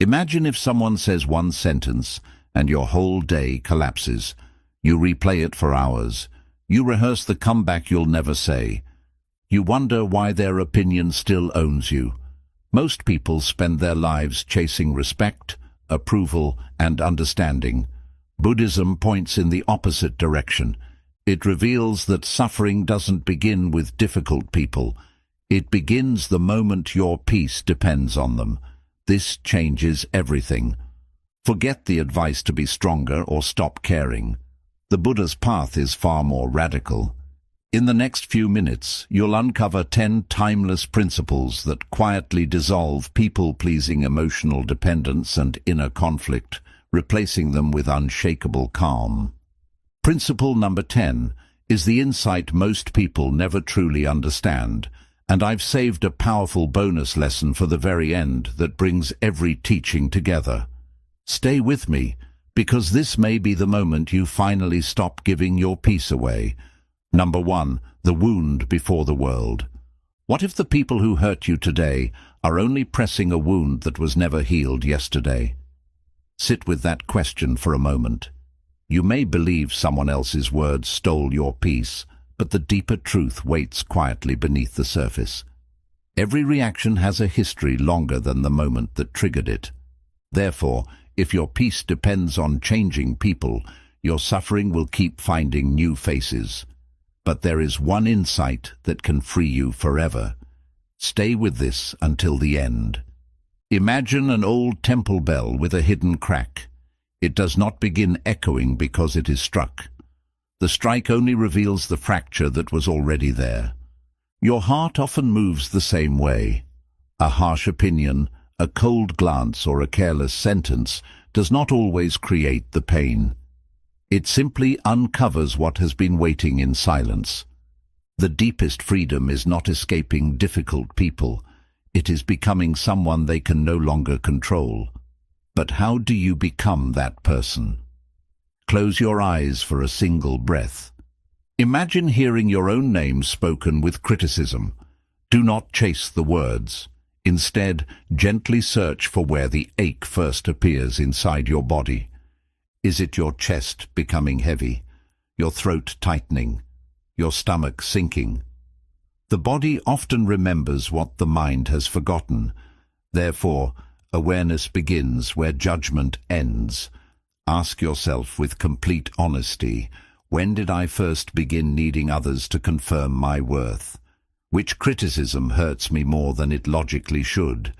Imagine if someone says one sentence and your whole day collapses. You replay it for hours. You rehearse the comeback you'll never say. You wonder why their opinion still owns you. Most people spend their lives chasing respect, approval, and understanding. Buddhism points in the opposite direction. It reveals that suffering doesn't begin with difficult people. It begins the moment your peace depends on them. This changes everything. Forget the advice to be stronger or stop caring. The Buddha's path is far more radical. In the next few minutes, you'll uncover 10 timeless principles that quietly dissolve people-pleasing emotional dependence and inner conflict, replacing them with unshakable calm. Principle number 10 is the insight most people never truly understand, and I've saved a powerful bonus lesson for the very end that brings every teaching together. Stay with me, because this may be the moment you finally stop giving your peace away. Number 1, the wound before the world. What if the people who hurt you today are only pressing a wound that was never healed yesterday? Sit with that question for a moment. You may believe someone else's words stole your peace, but the deeper truth waits quietly beneath the surface. Every reaction has a history longer than the moment that triggered it. Therefore, if your peace depends on changing people, your suffering will keep finding new faces. But there is one insight that can free you forever. Stay with this until the end. Imagine an old temple bell with a hidden crack. It does not begin echoing because it is struck. The strike only reveals the fracture that was already there. Your heart often moves the same way. A harsh opinion, a cold glance, or a careless sentence does not always create the pain. It simply uncovers what has been waiting in silence. The deepest freedom is not escaping difficult people. It is becoming someone they can no longer control. But how do you become that person? Close your eyes for a single breath. Imagine hearing your own name spoken with criticism. Do not chase the words. Instead, gently search for where the ache first appears inside your body. Is it your chest becoming heavy, your throat tightening, your stomach sinking? The body often remembers what the mind has forgotten. Therefore, awareness begins where judgment ends. Ask yourself with complete honesty, when did I first begin needing others to confirm my worth? Which criticism hurts me more than it logically should?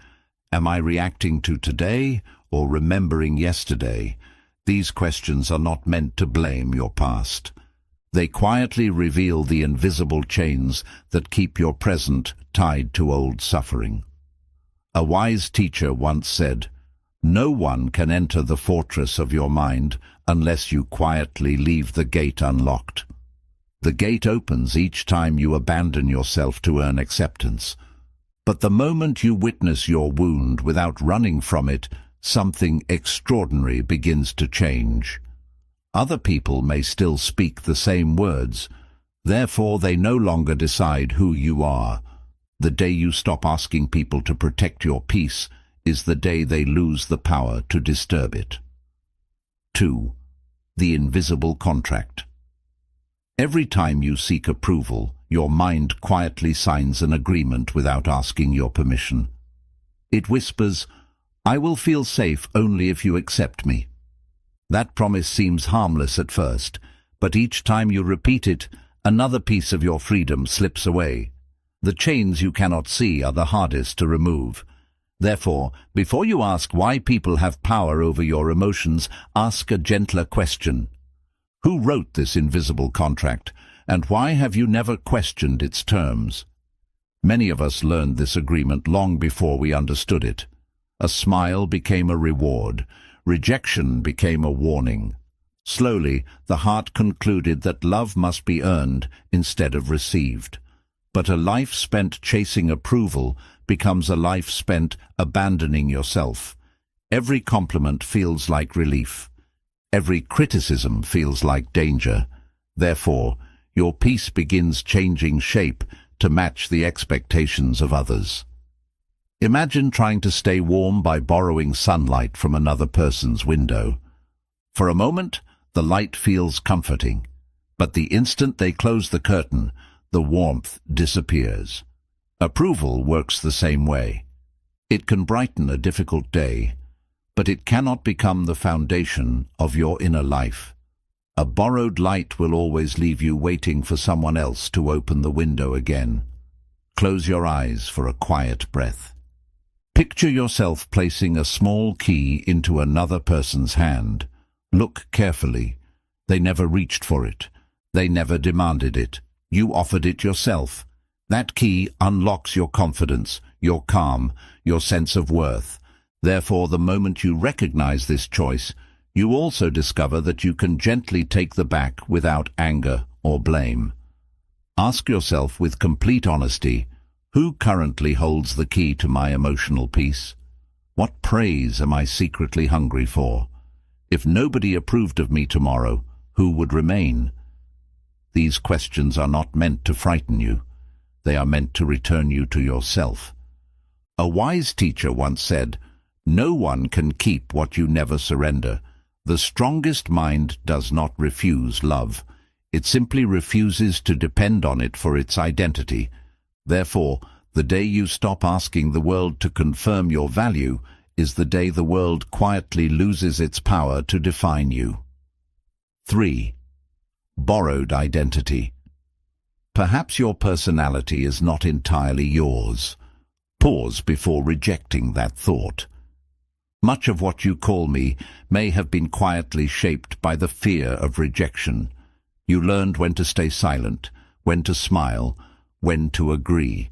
Am I reacting to today or remembering yesterday? These questions are not meant to blame your past. They quietly reveal the invisible chains that keep your present tied to old suffering. A wise teacher once said, "No one can enter the fortress of your mind unless you quietly leave the gate unlocked." The gate opens each time you abandon yourself to earn acceptance. But the moment you witness your wound without running from it, something extraordinary begins to change. Other people may still speak the same words. Therefore, they no longer decide who you are. The day you stop asking people to protect your peace is the day they lose the power to disturb it. 2. The invisible contract. Every time you seek approval, your mind quietly signs an agreement without asking your permission. It whispers, "I will feel safe only if you accept me." That promise seems harmless at first, but each time you repeat it, another piece of your freedom slips away. The chains you cannot see are the hardest to remove. Therefore, before you ask why people have power over your emotions, ask a gentler question. Who wrote this invisible contract, and why have you never questioned its terms? Many of us learned this agreement long before we understood it. A smile became a reward. Rejection became a warning. Slowly, the heart concluded that love must be earned instead of received. But a life spent chasing approval becomes a life spent abandoning yourself. Every compliment feels like relief. Every criticism feels like danger. Therefore, your peace begins changing shape to match the expectations of others. Imagine trying to stay warm by borrowing sunlight from another person's window. For a moment, the light feels comforting, but the instant they close the curtain, the warmth disappears. Approval works the same way. It can brighten a difficult day, but it cannot become the foundation of your inner life. A borrowed light will always leave you waiting for someone else to open the window again. Close your eyes for a quiet breath. Picture yourself placing a small key into another person's hand. Look carefully. They never reached for it. They never demanded it. You offered it yourself. That key unlocks your confidence, your calm, your sense of worth. Therefore, the moment you recognize this choice, you also discover that you can gently take the back without anger or blame. Ask yourself with complete honesty, who currently holds the key to my emotional peace? What praise am I secretly hungry for? If nobody approved of me tomorrow, who would remain? These questions are not meant to frighten you. They are meant to return you to yourself. A wise teacher once said, "No one can keep what you never surrender." The strongest mind does not refuse love. It simply refuses to depend on it for its identity. Therefore, the day you stop asking the world to confirm your value is the day the world quietly loses its power to define you. 3. Borrowed identity. Perhaps your personality is not entirely yours. Pause before rejecting that thought. Much of what you call me may have been quietly shaped by the fear of rejection. You learned when to stay silent, when to smile, when to agree.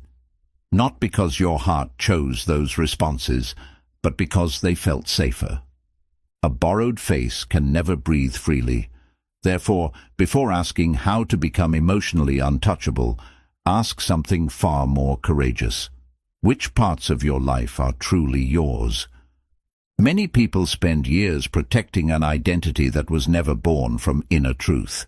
Not because your heart chose those responses, but because they felt safer. A borrowed face can never breathe freely. Therefore, before asking how to become emotionally untouchable, ask something far more courageous. Which parts of your life are truly yours? Many people spend years protecting an identity that was never born from inner truth.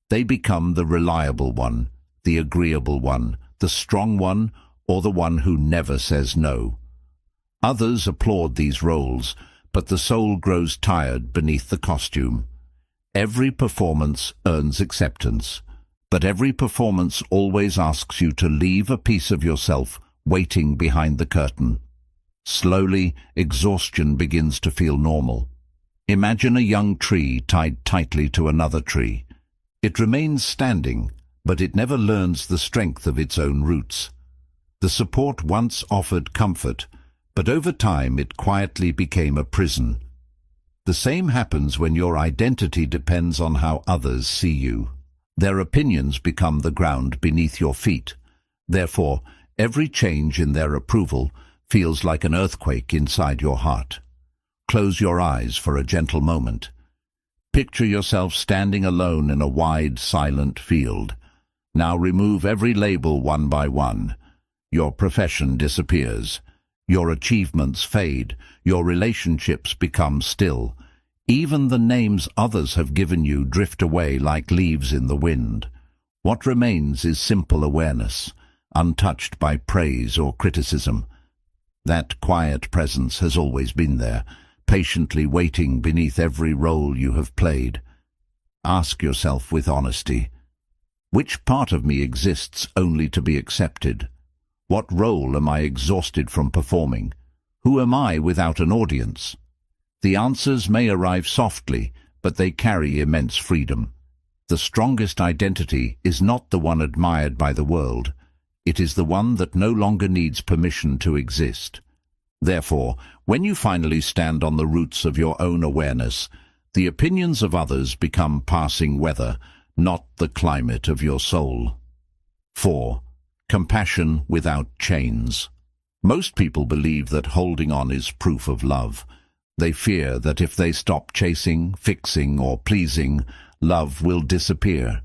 They become the reliable one, the agreeable one, the strong one, or the one who never says no. Others applaud these roles, but the soul grows tired beneath the costume. Every performance earns acceptance, but every performance always asks you to leave a piece of yourself waiting behind the curtain. Slowly, exhaustion begins to feel normal. Imagine a young tree tied tightly to another tree. It remains standing, but it never learns the strength of its own roots. The support once offered comfort, but over time it quietly became a prison. The same happens when your identity depends on how others see you. Their opinions become the ground beneath your feet. Therefore, every change in their approval feels like an earthquake inside your heart. Close your eyes for a gentle moment. Picture yourself standing alone in a wide, silent field. Now remove every label one by one. Your profession disappears. Your achievements fade. Your relationships become still. Even the names others have given you drift away like leaves in the wind. What remains is simple awareness, untouched by praise or criticism. That quiet presence has always been there, patiently waiting beneath every role you have played. Ask yourself with honesty, which part of me exists only to be accepted? What role am I exhausted from performing? Who am I without an audience? The answers may arrive softly, but they carry immense freedom. The strongest identity is not the one admired by the world. It is the one that no longer needs permission to exist. Therefore, when you finally stand on the roots of your own awareness, the opinions of others become passing weather, not the climate of your soul. 4. Compassion without chains. Most people believe that holding on is proof of love. They fear that if they stop chasing, fixing, or pleasing, love will disappear.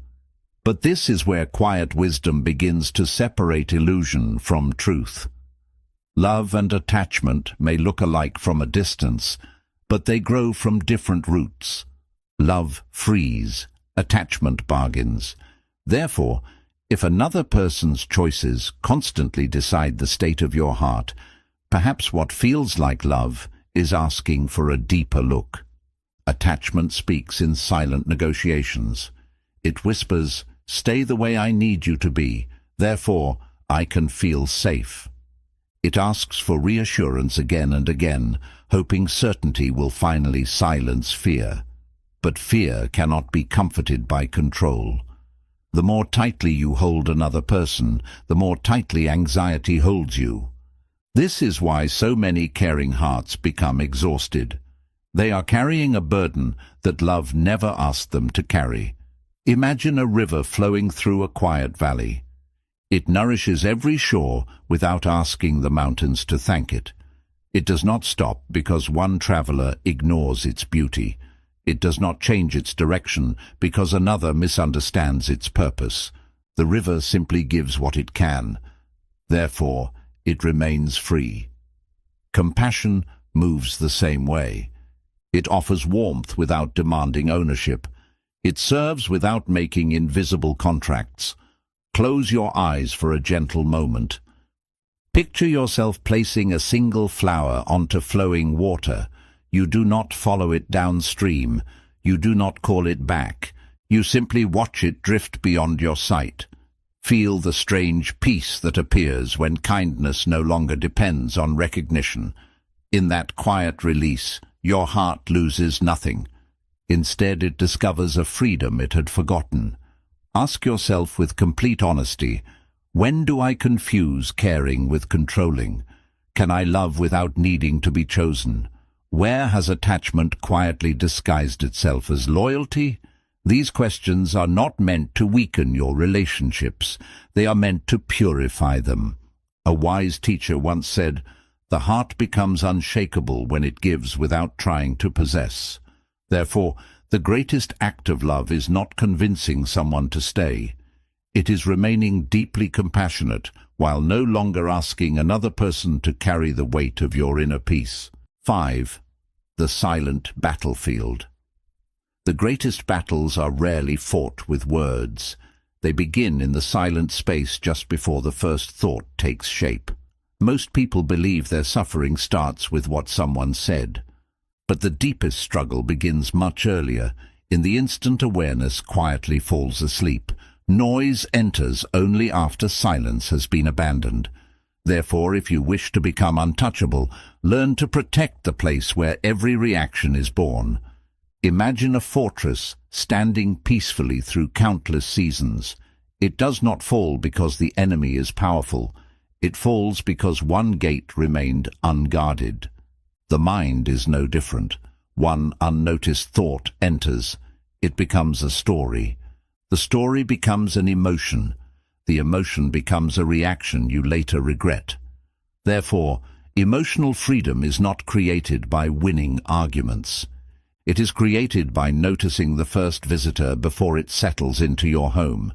But this is where quiet wisdom begins to separate illusion from truth. Love and attachment may look alike from a distance, but they grow from different roots. Love frees, attachment bargains. Therefore, if another person's choices constantly decide the state of your heart, Perhaps what feels like love is asking for a deeper look. Attachment speaks in silent negotiations. It whispers, "Stay the way I need you to be, therefore I can feel safe." It asks for reassurance again and again, hoping certainty will finally silence fear. But fear cannot be comforted by control. The more tightly you hold another person, the more tightly anxiety holds you. This is why so many caring hearts become exhausted. They are carrying a burden that love never asked them to carry. Imagine a river flowing through a quiet valley. It nourishes every shore without asking the mountains to thank it. It does not stop because one traveler ignores its beauty. It does not change its direction because another misunderstands its purpose. The river simply gives what it can. Therefore, it remains free. Compassion moves the same way. It offers warmth without demanding ownership. It serves without making invisible contracts. Close your eyes for a gentle moment. Picture yourself placing a single flower onto flowing water. You do not follow it downstream. You do not call it back. You simply watch it drift beyond your sight. Feel the strange peace that appears when kindness no longer depends on recognition. In that quiet release, your heart loses nothing. Instead, it discovers a freedom it had forgotten. Ask yourself with complete honesty, when do I confuse caring with controlling? Can I love without needing to be chosen? Where has attachment quietly disguised itself as loyalty? These questions are not meant to weaken your relationships. They are meant to purify them. A wise teacher once said, "The heart becomes unshakable when it gives without trying to possess." Therefore, the greatest act of love is not convincing someone to stay. It is remaining deeply compassionate while no longer asking another person to carry the weight of your inner peace. 5. The silent battlefield. The greatest battles are rarely fought with words. They begin in the silent space just before the first thought takes shape. Most people believe their suffering starts with what someone said. But the deepest struggle begins much earlier. In the instant awareness quietly falls asleep. Noise enters only after silence has been abandoned. Therefore, if you wish to become untouchable, learn to protect the place where every reaction is born. Imagine a fortress standing peacefully through countless seasons. It does not fall because the enemy is powerful. It falls because one gate remained unguarded. The mind is no different. One unnoticed thought enters. It becomes a story. The story becomes an emotion. The emotion becomes a reaction you later regret. Therefore, emotional freedom is not created by winning arguments. It is created by noticing the first visitor before it settles into your home.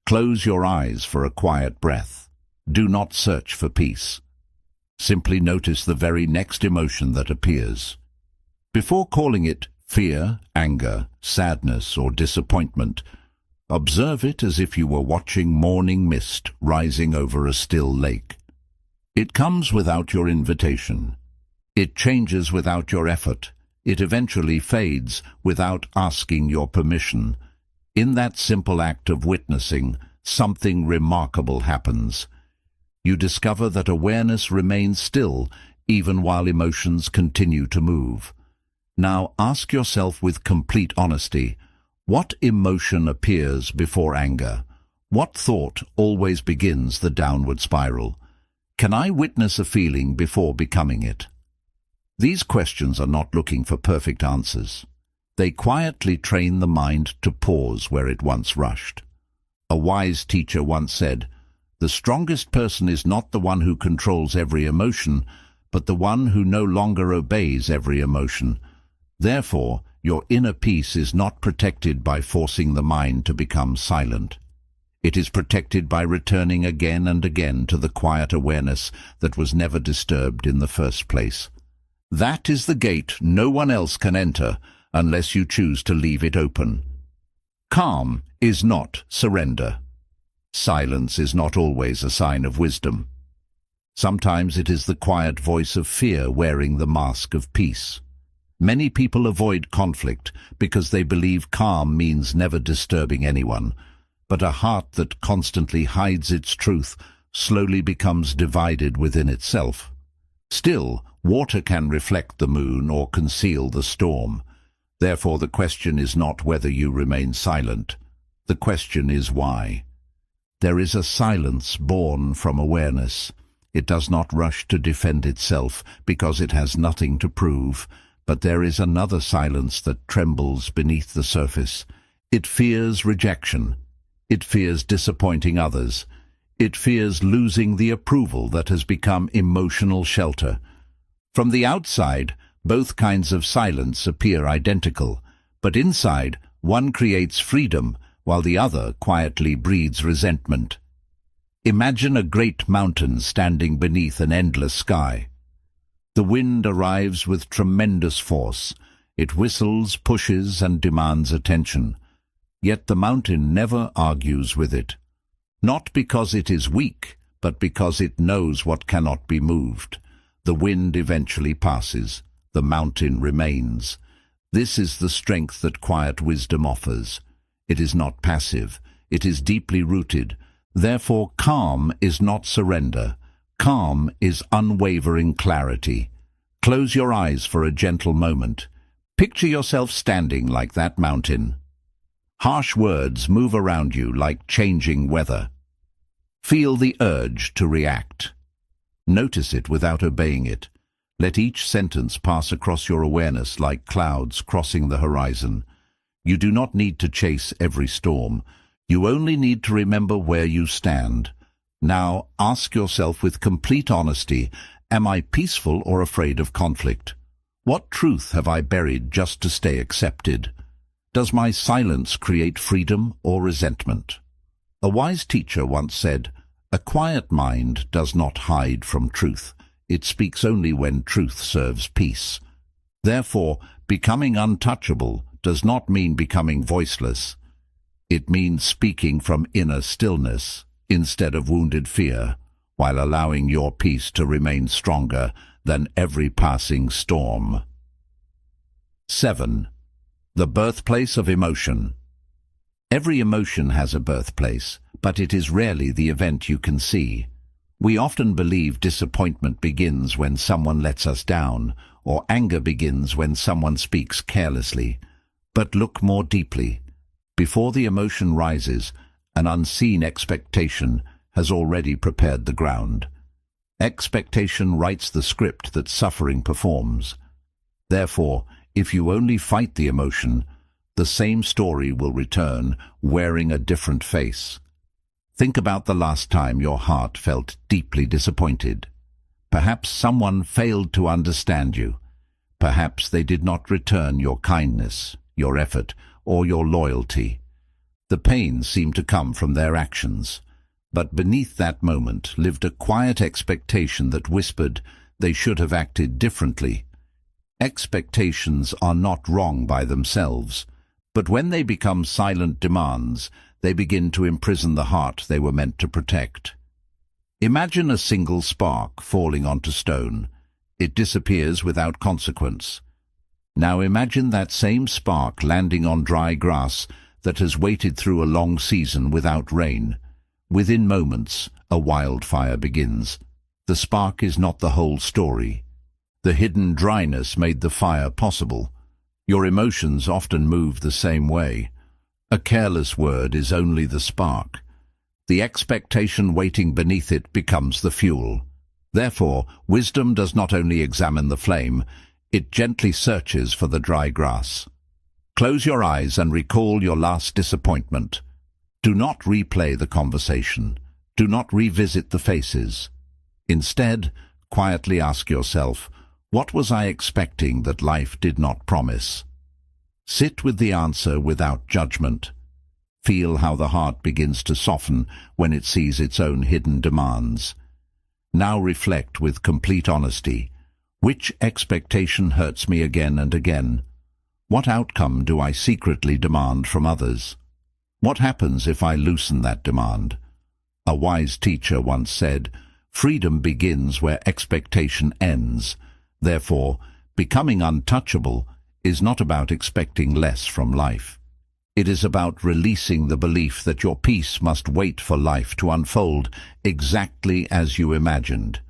Close your eyes for a quiet breath. Do not search for peace. Simply notice the very next emotion that appears. Before calling it fear, anger, sadness, or disappointment, observe it as if you were watching morning mist rising over a still lake. It comes without your invitation. It changes without your effort. It eventually fades without asking your permission. In that simple act of witnessing, something remarkable happens. You discover that awareness remains still even while emotions continue to move. Now ask yourself with complete honesty, what emotion appears before anger? What thought always begins the downward spiral? Can I witness a feeling before becoming it? These questions are not looking for perfect answers. They quietly train the mind to pause where it once rushed. A wise teacher once said, "The strongest person is not the one who controls every emotion, but the one who no longer obeys every emotion." Therefore, your inner peace is not protected by forcing the mind to become silent. It is protected by returning again and again to the quiet awareness that was never disturbed in the first place. That is the gate no one else can enter unless you choose to leave it open. Calm is not surrender. Silence is not always a sign of wisdom. Sometimes it is the quiet voice of fear wearing the mask of peace. Many people avoid conflict because they believe calm means never disturbing anyone, but a heart that constantly hides its truth slowly becomes divided within itself. Still, water can reflect the moon or conceal the storm. Therefore, the question is not whether you remain silent. The question is why. There is a silence born from awareness. It does not rush to defend itself because it has nothing to prove, but there is another silence that trembles beneath the surface. It fears rejection. It fears disappointing others. It fears losing the approval that has become emotional shelter. From the outside, both kinds of silence appear identical, but inside, one creates freedom while the other quietly breeds resentment. Imagine a great mountain standing beneath an endless sky. The wind arrives with tremendous force. It whistles, pushes, and demands attention. Yet the mountain never argues with it. Not because it is weak, but because it knows what cannot be moved. The wind eventually passes. The mountain remains. This is the strength that quiet wisdom offers. It is not passive. It is deeply rooted. Therefore, calm is not surrender. Calm is unwavering clarity. Close your eyes for a gentle moment. Picture yourself standing like that mountain. Harsh words move around you like changing weather. Feel the urge to react. Notice it without obeying it. Let each sentence pass across your awareness like clouds crossing the horizon. You do not need to chase every storm. You only need to remember where you stand. Now ask yourself with complete honesty, am I peaceful or afraid of conflict? What truth have I buried just to stay accepted? Does my silence create freedom or resentment? A wise teacher once said, "A quiet mind does not hide from truth. It speaks only when truth serves peace." Therefore, becoming untouchable does not mean becoming voiceless. It means speaking from inner stillness instead of wounded fear, while allowing your peace to remain stronger than every passing storm. 7. The birthplace of emotion. Every emotion has a birthplace, but it is rarely the event you can see. We often believe disappointment begins when someone lets us down, or anger begins when someone speaks carelessly. But look more deeply. Before the emotion rises, an unseen expectation has already prepared the ground. Expectation writes the script that suffering performs. Therefore, if you only fight the emotion, the same story will return, wearing a different face. Think about the last time your heart felt deeply disappointed. Perhaps someone failed to understand you. Perhaps they did not return your kindness, your effort, or your loyalty. The pain seemed to come from their actions, but beneath that moment lived a quiet expectation that whispered they should have acted differently. Expectations are not wrong by themselves, but when they become silent demands, they begin to imprison the heart they were meant to protect. Imagine a single spark falling onto stone. It disappears without consequence. Now imagine that same spark landing on dry grass that has waited through a long season without rain. Within moments, a wildfire begins. The spark is not the whole story. The hidden dryness made the fire possible. Your emotions often move the same way. A careless word is only the spark. The expectation waiting beneath it becomes the fuel. Therefore, wisdom does not only examine the flame, it gently searches for the dry grass. Close your eyes and recall your last disappointment. Do not replay the conversation. Do not revisit the faces. Instead, quietly ask yourself, what was I expecting that life did not promise? Sit with the answer without judgment. Feel how the heart begins to soften when it sees its own hidden demands. Now reflect with complete honesty. Which expectation hurts me again and again? What outcome do I secretly demand from others? What happens if I loosen that demand? A wise teacher once said, Freedom begins where expectation ends. Therefore, becoming untouchable is not about expecting less from life. It is about releasing the belief that your peace must wait for life to unfold exactly as you imagined.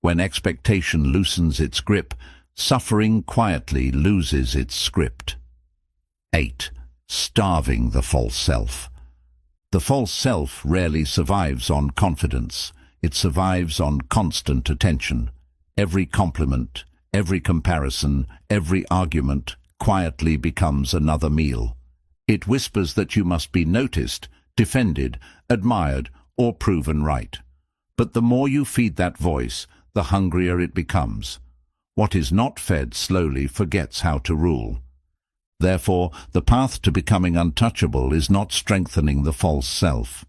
When expectation loosens its grip, suffering quietly loses its script. 8. Starving the false self. The false self rarely survives on confidence. It survives on constant attention. Every compliment, every comparison, every argument quietly becomes another meal. It whispers that you must be noticed, defended, admired, or proven right. But the more you feed that voice, the hungrier it becomes. What is not fed slowly forgets how to rule. Therefore, the path to becoming untouchable is not strengthening the false self.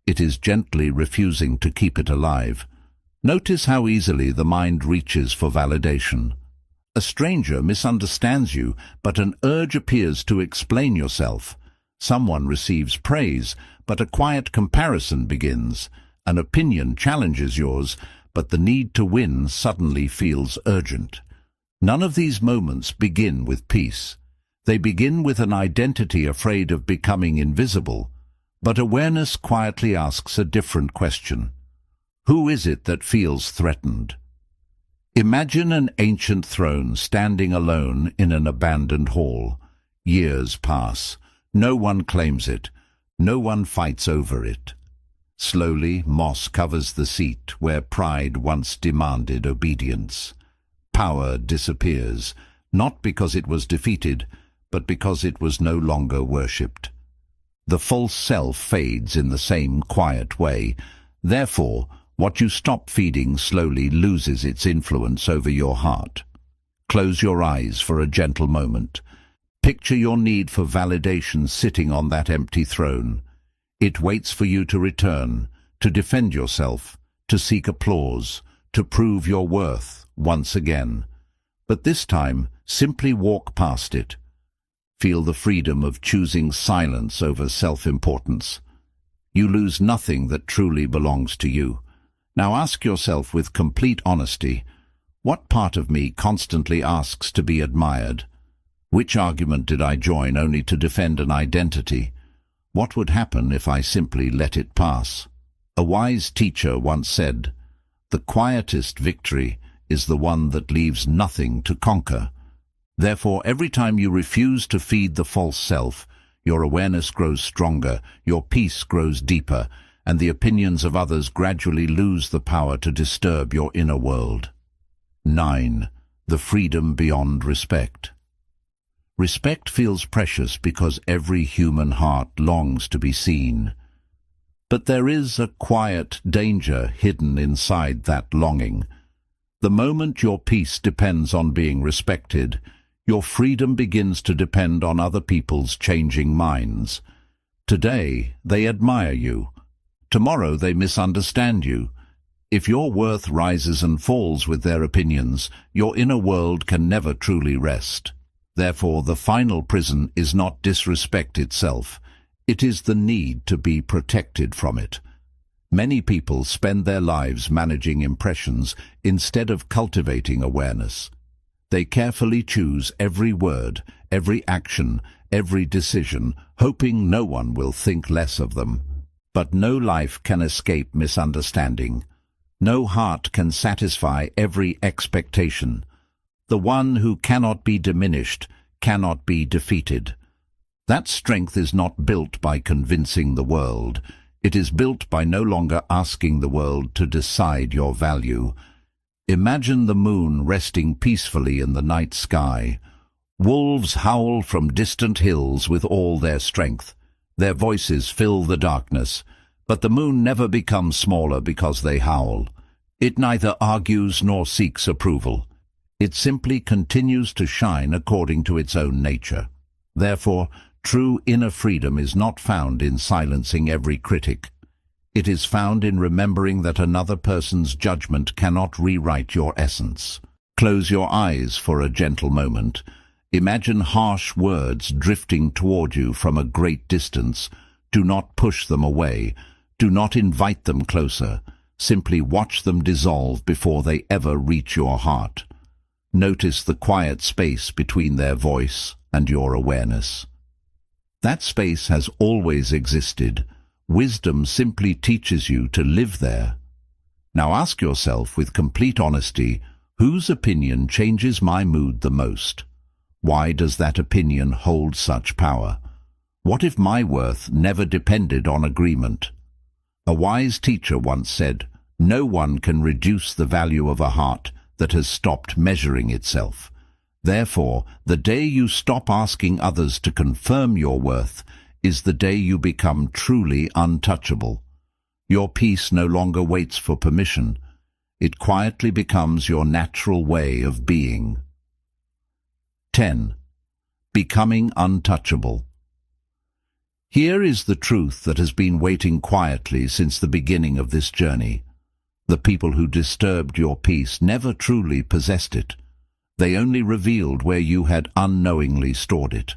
It is gently refusing to keep it alive. Notice how easily the mind reaches for validation. A stranger misunderstands you, but an urge appears to explain yourself. Someone receives praise, but a quiet comparison begins. An opinion challenges yours, but the need to win suddenly feels urgent. None of these moments begin with peace. They begin with an identity afraid of becoming invisible. But awareness quietly asks a different question. Who is it that feels threatened? Imagine an ancient throne standing alone in an abandoned hall. Years pass. No one claims it. No one fights over it. Slowly, moss covers the seat where pride once demanded obedience. Power disappears, not because it was defeated, but because it was no longer worshipped. The false self fades in the same quiet way. Therefore, what you stop feeding slowly loses its influence over your heart. Close your eyes for a gentle moment. Picture your need for validation sitting on that empty throne. It waits for you to return, to defend yourself, to seek applause, to prove your worth once again. But this time, simply walk past it. Feel the freedom of choosing silence over self-importance. You lose nothing that truly belongs to you. Now ask yourself with complete honesty, what part of me constantly asks to be admired? Which argument did I join only to defend an identity? What would happen if I simply let it pass? A wise teacher once said, "The quietest victory is the one that leaves nothing to conquer." Therefore, every time you refuse to feed the false self, your awareness grows stronger, your peace grows deeper, and the opinions of others gradually lose the power to disturb your inner world. 9. The freedom beyond respect. Respect feels precious because every human heart longs to be seen. But there is a quiet danger hidden inside that longing. The moment your peace depends on being respected, your freedom begins to depend on other people's changing minds. Today, they admire you. Tomorrow, they misunderstand you. If your worth rises and falls with their opinions, your inner world can never truly rest. Therefore, the final prison is not disrespect itself. It is the need to be protected from it. Many people spend their lives managing impressions instead of cultivating awareness. They carefully choose every word, every action, every decision, hoping no one will think less of them. But no life can escape misunderstanding. No heart can satisfy every expectation. The one who cannot be diminished cannot be defeated. That strength is not built by convincing the world. It is built by no longer asking the world to decide your value. Imagine the moon resting peacefully in the night sky. Wolves howl from distant hills with all their strength. Their voices fill the darkness, but the moon never becomes smaller because they howl. It neither argues nor seeks approval. It simply continues to shine according to its own nature. Therefore, true inner freedom is not found in silencing every critic. It is found in remembering that another person's judgment cannot rewrite your essence. Close your eyes for a gentle moment. Imagine harsh words drifting toward you from a great distance. Do not push them away. Do not invite them closer. Simply watch them dissolve before they ever reach your heart. Notice the quiet space between their voice and your awareness. That space has always existed. Wisdom simply teaches you to live there. Now ask yourself with complete honesty, whose opinion changes my mood the most? Why does that opinion hold such power? What if my worth never depended on agreement? A wise teacher once said, "No one can reduce the value of a heart that has stopped measuring itself." Therefore, the day you stop asking others to confirm your worth is the day you become truly untouchable. Your peace no longer waits for permission. It quietly becomes your natural way of being. 10. Becoming untouchable. Here is the truth that has been waiting quietly since the beginning of this journey. The people who disturbed your peace never truly possessed it. They only revealed where you had unknowingly stored it.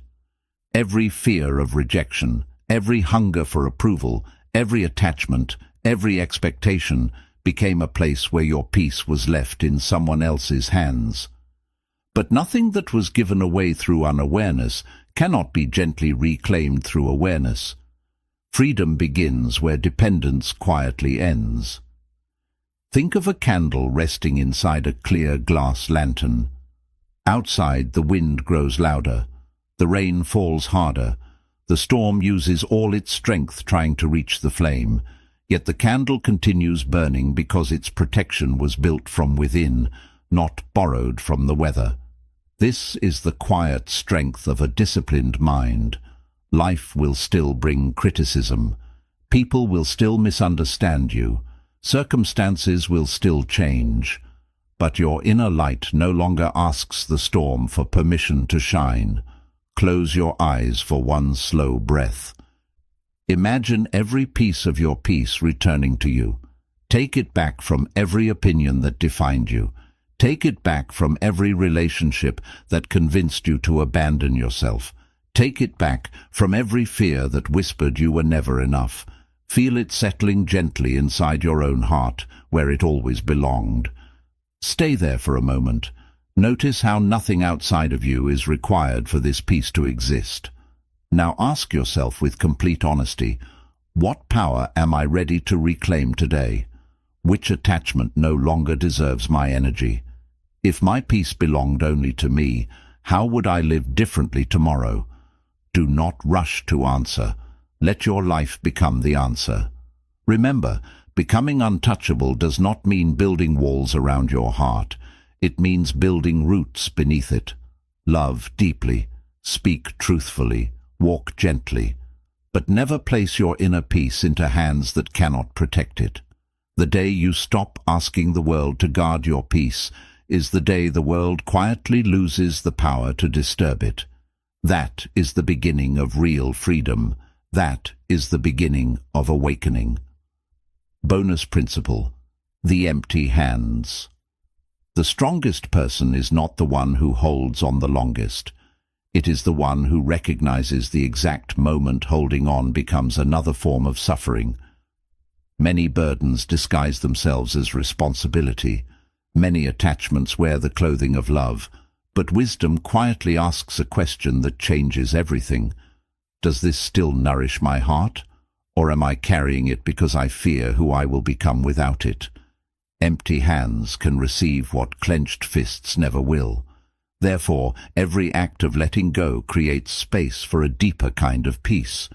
Every fear of rejection, every hunger for approval, every attachment, every expectation became a place where your peace was left in someone else's hands. But nothing that was given away through unawareness cannot be gently reclaimed through awareness. Freedom begins where dependence quietly ends. Think of a candle resting inside a clear glass lantern. Outside, the wind grows louder, the rain falls harder, the storm uses all its strength trying to reach the flame, yet the candle continues burning because its protection was built from within, not borrowed from the weather. This is the quiet strength of a disciplined mind. Life will still bring criticism. People will still misunderstand you. Circumstances will still change. But your inner light no longer asks the storm for permission to shine. Close your eyes for one slow breath. Imagine every piece of your peace returning to you. Take it back from every opinion that defined you. Take it back from every relationship that convinced you to abandon yourself. Take it back from every fear that whispered you were never enough. Feel it settling gently inside your own heart, where it always belonged. Stay there for a moment. Notice how nothing outside of you is required for this peace to exist. Now ask yourself with complete honesty, what power am I ready to reclaim today? Which attachment no longer deserves my energy? If my peace belonged only to me, how would I live differently tomorrow? Do not rush to answer. Let your life become the answer. Remember, becoming untouchable does not mean building walls around your heart. It means building roots beneath it. Love deeply, speak truthfully, walk gently, but never place your inner peace into hands that cannot protect it. The day you stop asking the world to guard your peace is the day the world quietly loses the power to disturb it. That is the beginning of real freedom. That is the beginning of awakening. Bonus principle: the empty hands. The strongest person is not the one who holds on the longest. It is the one who recognizes the exact moment holding on becomes another form of suffering. Many burdens disguise themselves as responsibility. Many attachments wear the clothing of love. But wisdom quietly asks a question that changes everything. Does this still nourish my heart? Or am I carrying it because I fear who I will become without it? Empty hands can receive what clenched fists never will. Therefore, every act of letting go creates space for a deeper kind of peace.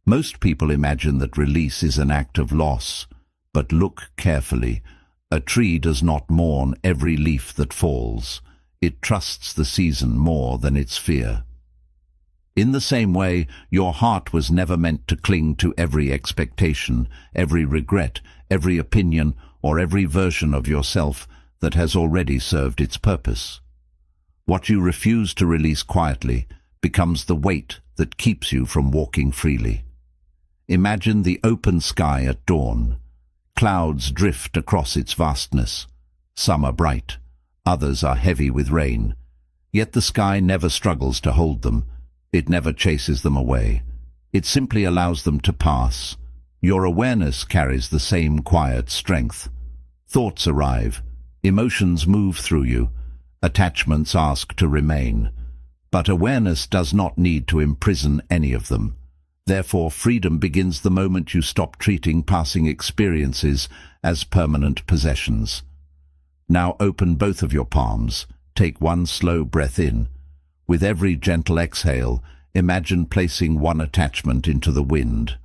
Most people imagine that release is an act of loss. But look carefully. A tree does not mourn every leaf that falls. It trusts the season more than its fear. In the same way, your heart was never meant to cling to every expectation, every regret, every opinion, or every version of yourself that has already served its purpose. What you refuse to release quietly becomes the weight that keeps you from walking freely. Imagine the open sky at dawn. Clouds drift across its vastness. Some are bright, others are heavy with rain. Yet the sky never struggles to hold them. It never chases them away. It simply allows them to pass. Your awareness carries the same quiet strength. Thoughts arrive, emotions move through you, attachments ask to remain. But awareness does not need to imprison any of them. Therefore, freedom begins the moment you stop treating passing experiences as permanent possessions. Now open both of your palms. Take one slow breath in. With every gentle exhale, imagine placing one attachment into the wind.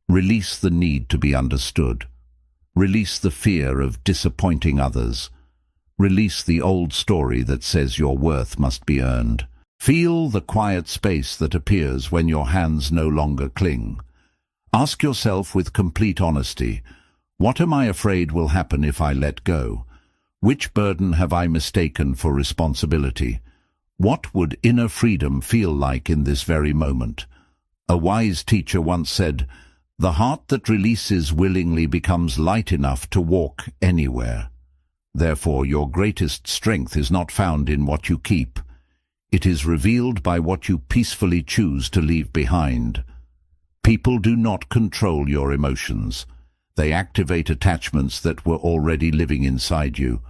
Release the need to be understood. Release the fear of disappointing others. Release the old story that says your worth must be earned. Feel the quiet space that appears when your hands no longer cling. Ask yourself with complete honesty, what am I afraid will happen if I let go? Which burden have I mistaken for responsibility? What would inner freedom feel like in this very moment? A wise teacher once said, "The heart that releases willingly becomes light enough to walk anywhere." Therefore, your greatest strength is not found in what you keep. It is revealed by what you peacefully choose to leave behind. People do not control your emotions. They activate attachments that were already living inside you.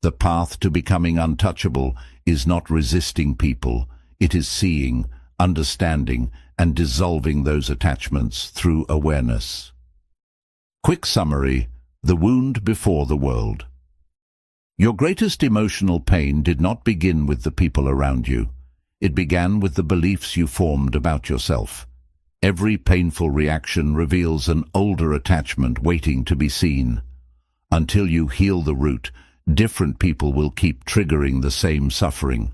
The path to becoming untouchable is not resisting people. It is seeing, understanding, and dissolving those attachments through awareness. Quick summary: the wound before the world. Your greatest emotional pain did not begin with the people around you. It began with the beliefs you formed about yourself. Every painful reaction reveals an older attachment waiting to be seen. Until you heal the root, different people will keep triggering the same suffering.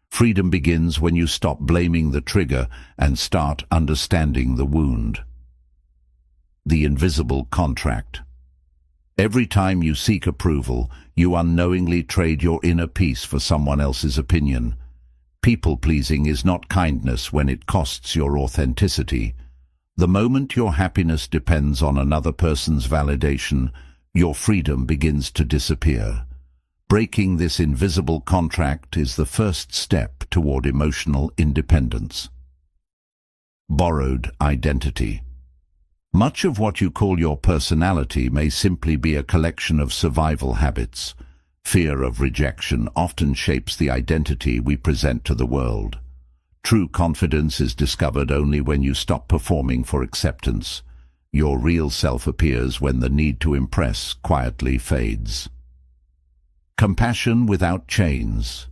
Freedom begins when you stop blaming the trigger and start understanding the wound. The invisible contract. Every time you seek approval, you unknowingly trade your inner peace for someone else's opinion. People-pleasing is not kindness when it costs your authenticity. The moment your happiness depends on another person's validation, your freedom begins to disappear. Breaking this invisible contract is the first step toward emotional independence. Borrowed identity. Much of what you call your personality may simply be a collection of survival habits. Fear of rejection often shapes the identity we present to the world. True confidence is discovered only when you stop performing for acceptance. Your real self appears when the need to impress quietly fades. Compassion without chains.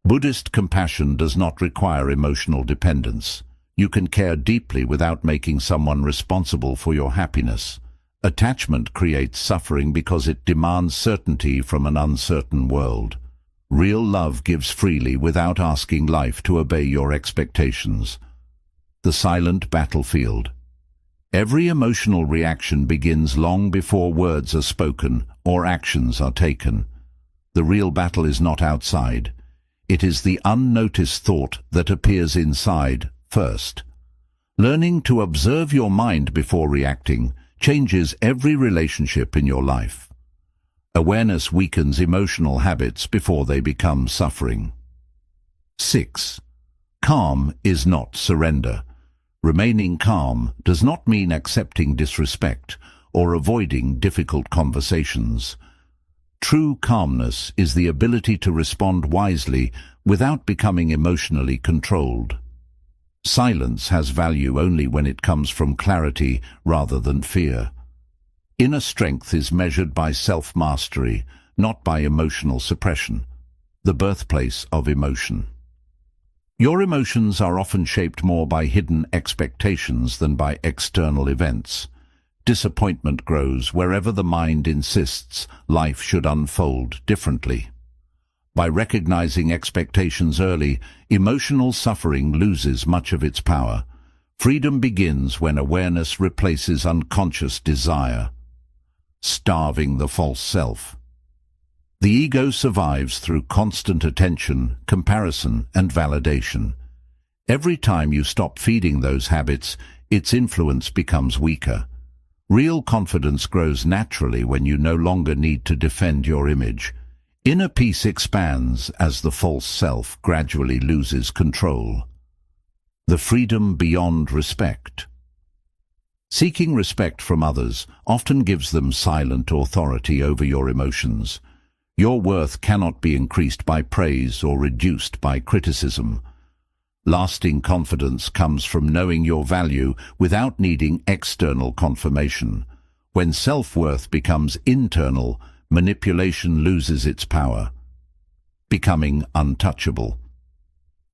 Buddhist compassion does not require emotional dependence. You can care deeply without making someone responsible for your happiness. Attachment creates suffering because it demands certainty from an uncertain world. Real love gives freely without asking life to obey your expectations. The silent battlefield. Every emotional reaction begins long before words are spoken or actions are taken. The real battle is not outside. It is the unnoticed thought that appears inside first. Learning to observe your mind before reacting changes every relationship in your life. Awareness weakens emotional habits before they become suffering. 6. Calm is not surrender. Remaining calm does not mean accepting disrespect or avoiding difficult conversations. True calmness is the ability to respond wisely without becoming emotionally controlled. Silence has value only when it comes from clarity rather than fear. Inner strength is measured by self-mastery, not by emotional suppression, the birthplace of emotion. Your emotions are often shaped more by hidden expectations than by external events. Disappointment grows wherever the mind insists life should unfold differently. By recognizing expectations early, emotional suffering loses much of its power. Freedom begins when awareness replaces unconscious desire. Starving the false self. The ego survives through constant attention, comparison, and validation. Every time you stop feeding those habits, its influence becomes weaker. Real confidence grows naturally when you no longer need to defend your image. Inner peace expands as the false self gradually loses control. The freedom beyond respect. Seeking respect from others often gives them silent authority over your emotions. Your worth cannot be increased by praise or reduced by criticism. Lasting confidence comes from knowing your value without needing external confirmation. When self-worth becomes internal, manipulation loses its power. Becoming untouchable.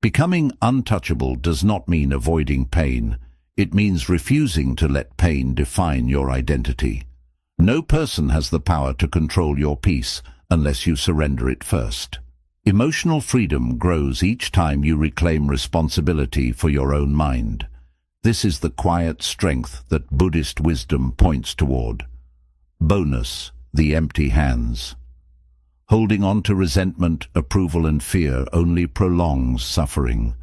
Becoming untouchable does not mean avoiding pain. It means refusing to let pain define your identity. No person has the power to control your peace unless you surrender it first. Emotional freedom grows each time you reclaim responsibility for your own mind. This is the quiet strength that Buddhist wisdom points toward. Bonus: the empty hands. Holding on to resentment, approval and fear only prolongs suffering.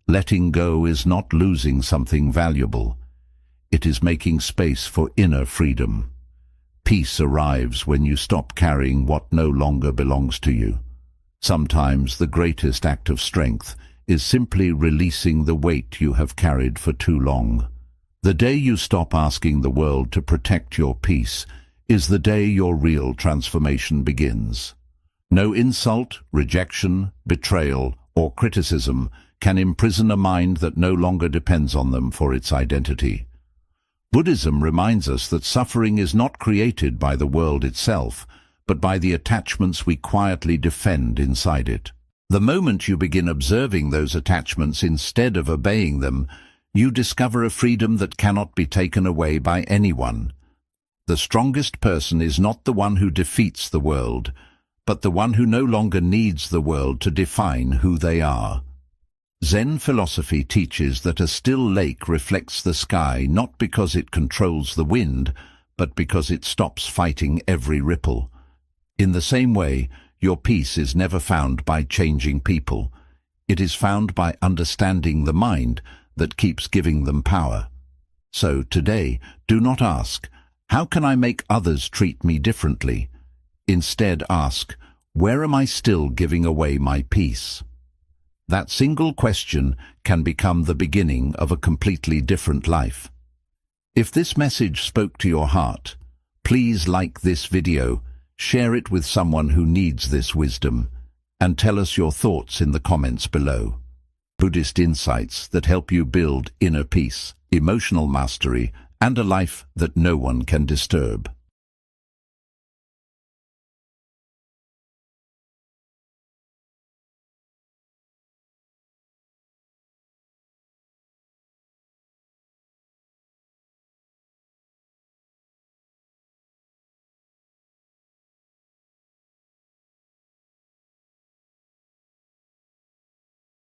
Letting go is not losing something valuable. It is making space for inner freedom. Peace arrives when you stop carrying what no longer belongs to you. Sometimes the greatest act of strength is simply releasing the weight you have carried for too long. The day you stop asking the world to protect your peace is the day your real transformation begins. No insult, rejection, betrayal, or criticism can imprison a mind that no longer depends on them for its identity. Buddhism reminds us that suffering is not created by the world itself, but by the attachments we quietly defend inside it. The moment you begin observing those attachments instead of obeying them, you discover a freedom that cannot be taken away by anyone. The strongest person is not the one who defeats the world, but the one who no longer needs the world to define who they are. Zen philosophy teaches that a still lake reflects the sky not because it controls the wind, but because it stops fighting every ripple. In the same way, your peace is never found by changing people. It is found by understanding the mind that keeps giving them power. So today, do not ask, "How can I make others treat me differently?" Instead ask, "Where am I still giving away my peace?" That single question can become the beginning of a completely different life. If this message spoke to your heart, please like this video, share it with someone who needs this wisdom, and tell us your thoughts in the comments below. Buddhist insights that help you build inner peace, emotional mastery, and a life that no one can disturb.